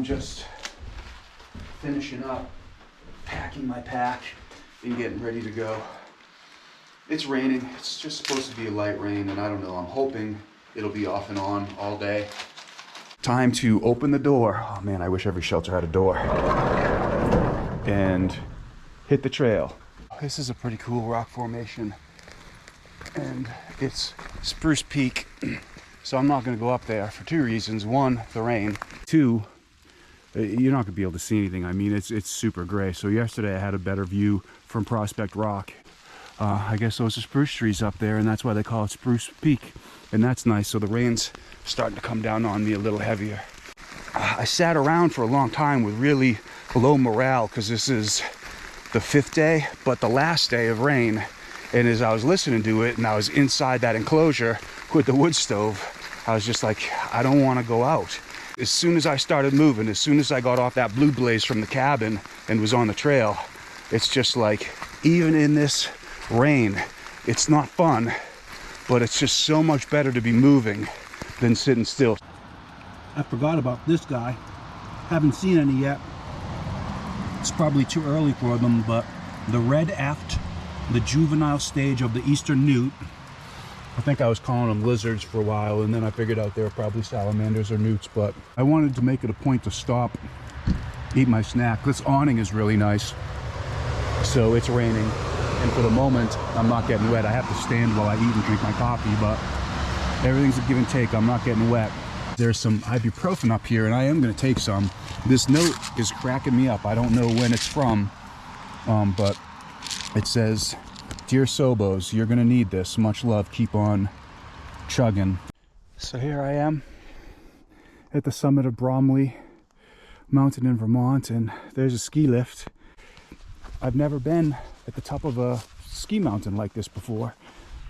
I'm just finishing up, packing my pack, and getting ready to go. It's raining. It's just supposed to be a light rain, and I don't know. I'm hoping it'll be off and on all day. Time to open the door. Oh man, I wish every shelter had a door. And hit the trail. This is a pretty cool rock formation, and it's Spruce Peak. So I'm not going to go up there for two reasons. One, the rain. Two, you're not going to be able to see anything. I mean, it's super gray. So yesterday I had a better view from Prospect Rock. I guess those are spruce trees up there, and that's why they call it Spruce Peak. And that's nice. So the rain's starting to come down on me a little heavier. I sat around for a long time with really low morale because this is the 5th day, but the last day of rain. And as I was listening to it and I was inside that enclosure with the wood stove, I was just like, I don't want to go out. As soon as I started moving, as soon as I got off that blue blaze from the cabin and was on the trail, it's just like, even in this rain, it's not fun, but it's just so much better to be moving than sitting still. I forgot about this guy. Haven't seen any yet. It's probably too early for them, but the red eft, the juvenile stage of the eastern newt. I think I was calling them lizards for a while, and then I figured out they were probably salamanders or newts, but I wanted to make it a point to stop, eat my snack. This awning is really nice. So it's raining, and for the moment, I'm not getting wet. I have to stand while I eat and drink my coffee, but everything's a give and take. I'm not getting wet. There's some ibuprofen up here, and I am going to take some. This note is cracking me up. I don't know when it's from, but it says, "Dear Sobos, you're going to need this. Much love. Keep on chugging." So here I am at the summit of Bromley Mountain in Vermont, and there's a ski lift. I've never been at the top of a ski mountain like this before.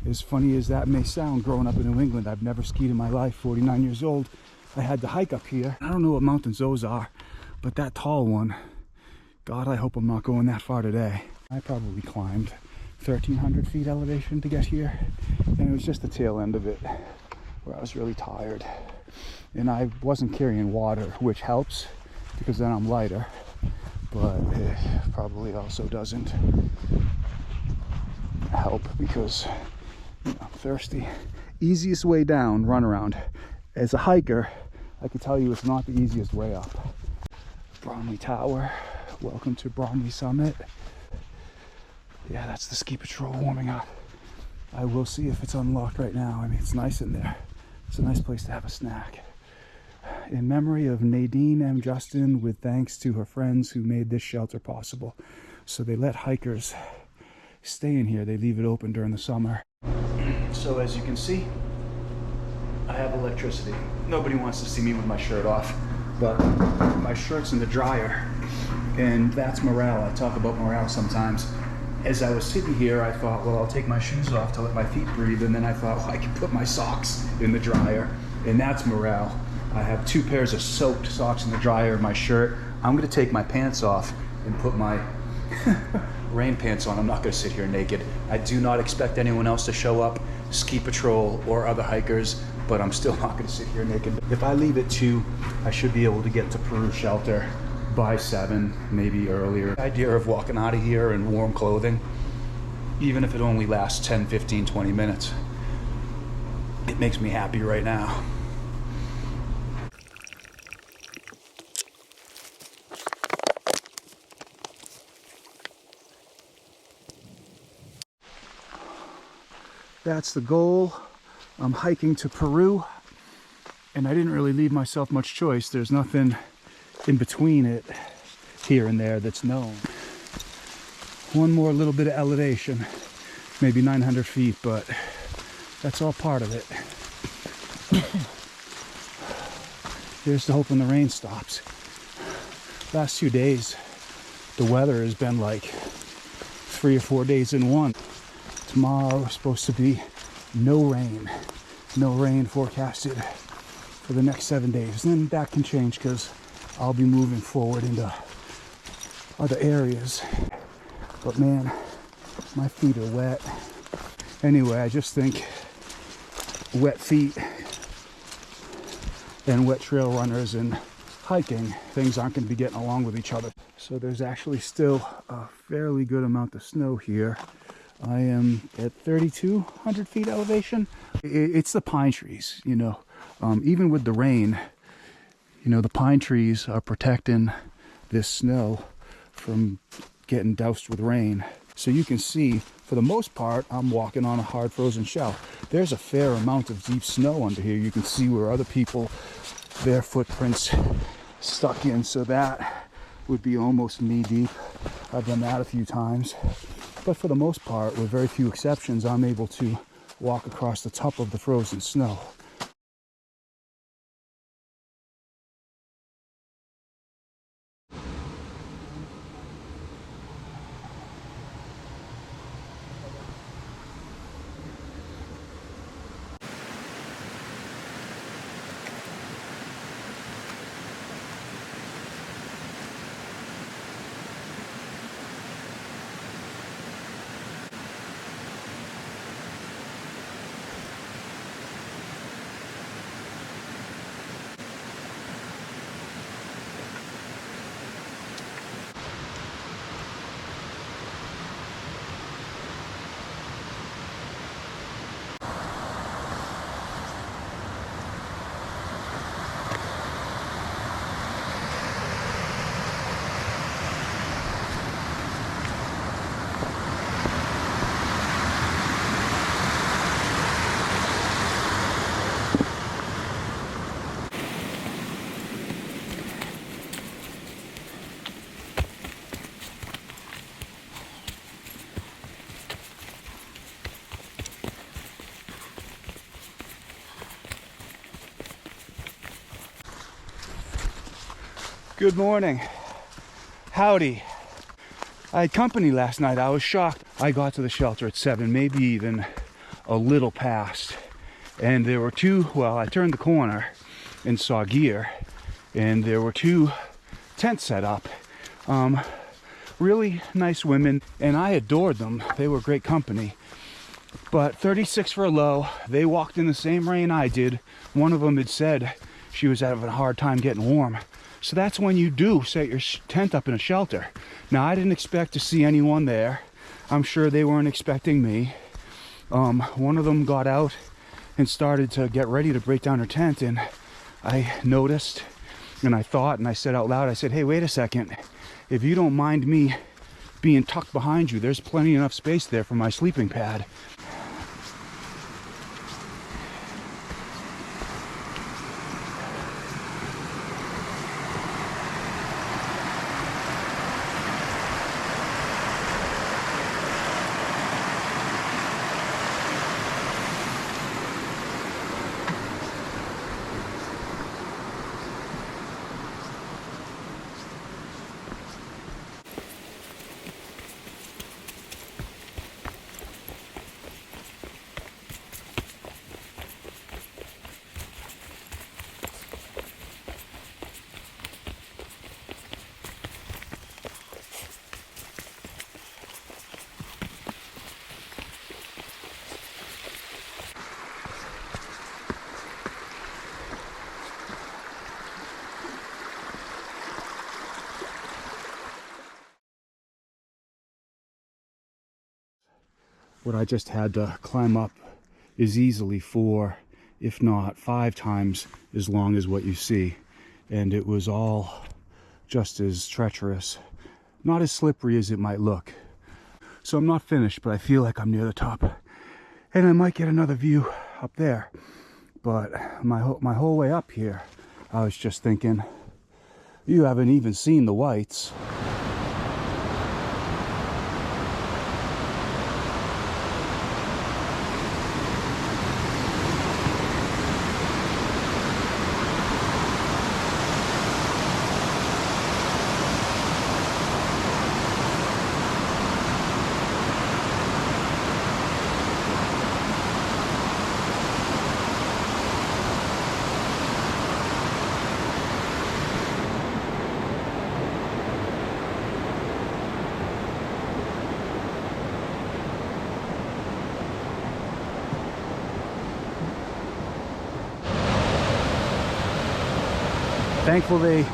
As funny as that may sound, growing up in New England, I've never skied in my life. 49 years old, I had to hike up here. I don't know what mountains those are, but that tall one, God, I hope I'm not going that far today. I probably climbed 1,300 feet elevation to get here, and it was just the tail end of it where I was really tired. And I wasn't carrying water, which helps because then I'm lighter, but it probably also doesn't help because I'm thirsty. Easiest way down, run around. As a hiker, I can tell you it's not the easiest way up. Bromley Tower, welcome to Bromley Summit. Yeah, that's the ski patrol warming up. I will see if it's unlocked right now. I mean, it's nice in there. It's a nice place to have a snack. In memory of Nadine M. Justin, with thanks to her friends who made this shelter possible. So they let hikers stay in here. They leave it open during the summer. So as you can see, I have electricity. Nobody wants to see me with my shirt off, but my shirt's in the dryer, and that's morale. I talk about morale sometimes. As I was sitting here, I thought, well, I'll take my shoes off to let my feet breathe, and then I thought, well, I can put my socks in the dryer, and that's morale. I have 2 pairs of soaked socks in the dryer, my shirt. I'm gonna take my pants off and put my rain pants on. I'm not gonna sit here naked. I do not expect anyone else to show up, ski patrol or other hikers, but I'm still not gonna sit here naked. If I leave at 2, I should be able to get to Peru shelter by 7, maybe earlier. The idea of walking out of here in warm clothing, even if it only lasts 10, 15, 20 minutes, it makes me happy right now. That's the goal. I'm hiking to Peru, and I didn't really leave myself much choice. There's nothing in between it here and there that's known. One more little bit of elevation, maybe 900 feet, but that's all part of it. Here's to hoping the rain stops. Last 2 days, the weather has been like 3 or 4 days in one. Tomorrow is supposed to be no rain forecasted for the next 7 days. And then that can change because I'll be moving forward into other areas. But man, my feet are wet. Anyway, I just think wet feet and wet trail runners and hiking, things aren't going to be getting along with each other. So there's actually still a fairly good amount of snow here. I am at 3,200 feet elevation. It's the pine trees, you know. Even with the rain, you know, the pine trees are protecting this snow from getting doused with rain. So you can see, for the most part, I'm walking on a hard frozen shell. There's a fair amount of deep snow under here. You can see where other people, their footprints stuck in, so that would be almost knee deep. I've done that a few times. But for the most part, with very few exceptions, I'm able to walk across the top of the frozen snow. Good morning. Howdy. I had company last night. I was shocked. I got to the shelter at 7, maybe even a little past. And there were two, well, I turned the corner and saw gear. And there were two tents set up. Really nice women. And I adored them. They were great company. But 36 for a low. They walked in the same rain I did. One of them had said she was having a hard time getting warm. So that's when you do set your tent up in a shelter. Now, I didn't expect to see anyone there. I'm sure they weren't expecting me. One of them got out and started to get ready to break down her tent, and I noticed, and I thought, and I said out loud, I said, hey, wait a second. If you don't mind me being tucked behind you, there's plenty enough space there for my sleeping pad. What I just had to climb up is easily 4, if not 5 times as long as what you see. And it was all just as treacherous. Not as slippery as it might look. So I'm not finished, but I feel like I'm near the top. And I might get another view up there. But my whole way up here, I was just thinking, you haven't even seen the whites. Thankful they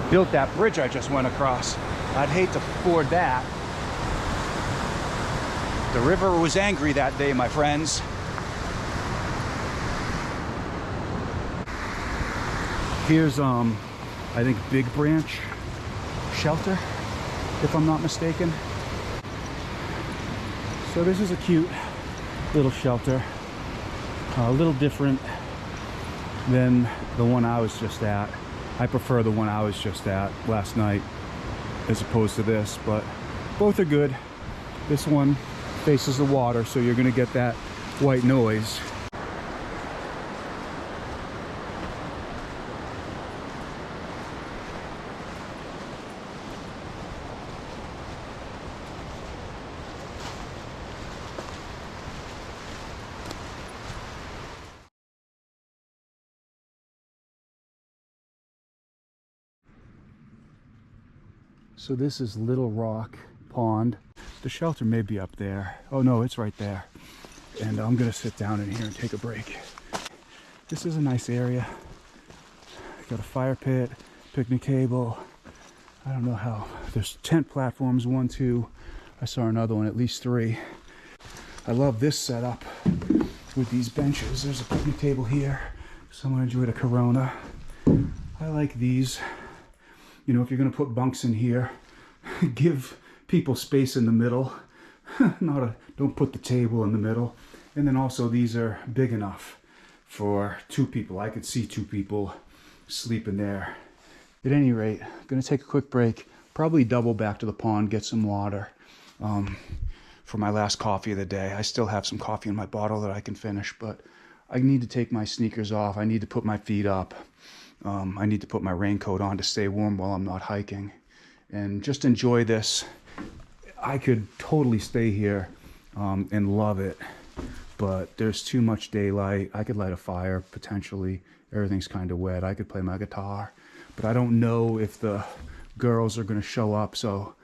built that bridge I just went across. I'd hate to ford that. The river was angry that day, my friends. Here's, I think, Big Branch Shelter, if I'm not mistaken. So this is a cute little shelter, a little different than the one I was just at. I prefer the one I was just at last night as opposed to this, but both are good. This one faces the water, so you're gonna get that white noise. So this is Little Rock Pond. The shelter may be up there. Oh no, it's right there. And I'm gonna sit down in here and take a break. This is a nice area. Got a fire pit, picnic table. I don't know how. There's tent platforms, 1, 2. I saw another one, at least 3. I love this setup with these benches. There's a picnic table here. Someone enjoyed a Corona. I like these. You know, if you're gonna put bunks in here, give people space in the middle. Don't put the table in the middle. And then also these are big enough for 2 people. I could see 2 people sleeping there. At any rate, I'm gonna take a quick break, probably double back to the pond, get some water for my last coffee of the day. I still have some coffee in my bottle that I can finish, but I need to take my sneakers off. I need to put my feet up. I need to put my raincoat on to stay warm while I'm not hiking and just enjoy this. I could totally stay here and love it, but there's too much daylight. I could light a fire potentially. Everything's kind of wet. I could play my guitar, but I don't know if the girls are going to show up, so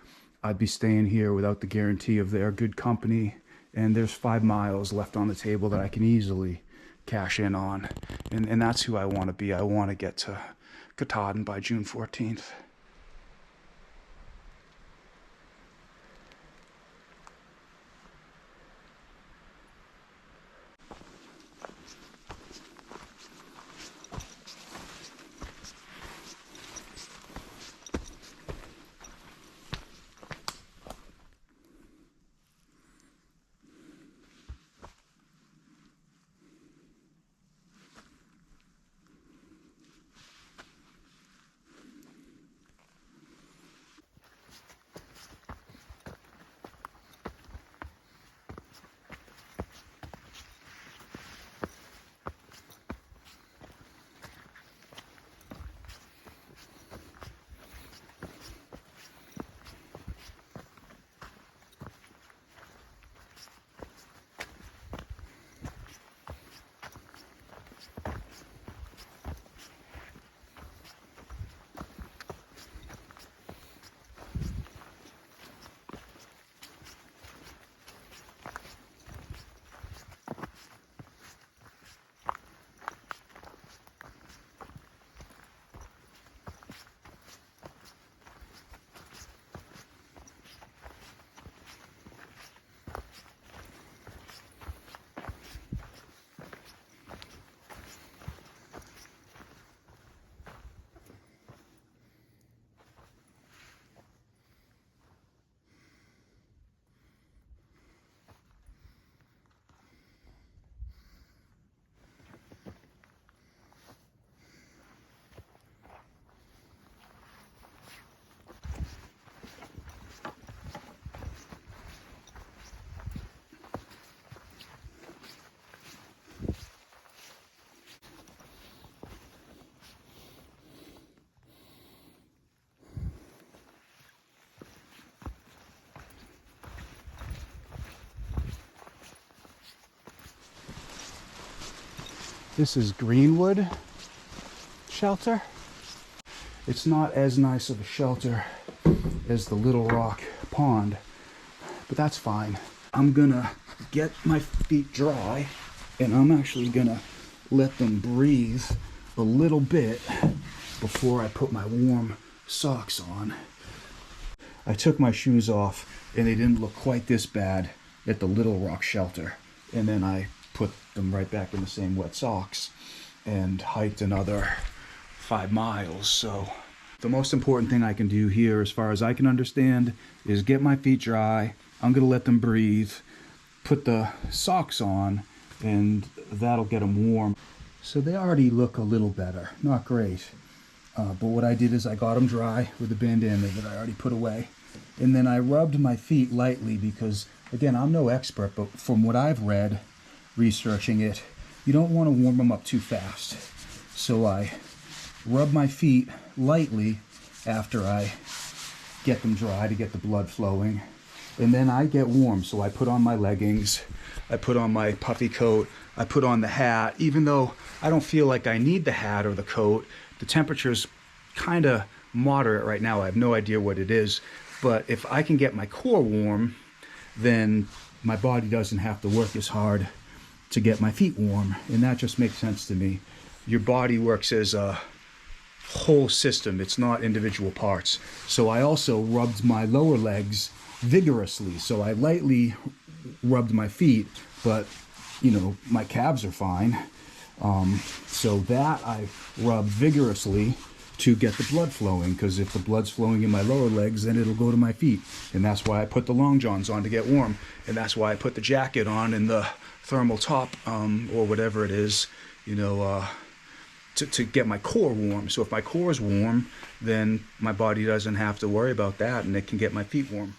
I'd be staying here without the guarantee of their good company. And there's 5 miles left on the table that I can easily cash in on, and that's who I want to be. I want to get to Katahdin by June 14th. This is Greenwood Shelter. It's not as nice of a shelter as the Little Rock Pond, but that's fine. I'm gonna get my feet dry, and I'm actually gonna let them breathe a little bit before I put my warm socks on. I took my shoes off and they didn't look quite this bad at the Little Rock shelter. And then I put them right back in the same wet socks and hiked another 5 miles. So the most important thing I can do here, as far as I can understand, is get my feet dry. I'm gonna let them breathe, put the socks on, and that'll get them warm. So they already look a little better, not great. But what I did is I got them dry with the bandana that I already put away. And then I rubbed my feet lightly because, again, I'm no expert, but from what I've read, researching it, you don't want to warm them up too fast. So I rub my feet lightly after I get them dry to get the blood flowing. And then I get warm, so I put on my leggings, I put on my puffy coat, I put on the hat. Even though I don't feel like I need the hat or the coat, the temperature's kind of moderate right now. I have no idea what it is, but if I can get my core warm, then my body doesn't have to work as hard to get my feet warm, and that just makes sense to me. Your body works as a whole system, it's not individual parts. So I also rubbed my lower legs vigorously. So I lightly rubbed my feet, but you know, my calves are fine. So that I rub vigorously to get the blood flowing, because if the blood's flowing in my lower legs, then it'll go to my feet. And that's why I put the long johns on to get warm. And that's why I put the jacket on and the thermal top, or whatever it is, you know, to get my core warm. So if my core is warm, then my body doesn't have to worry about that, and it can get my feet warm.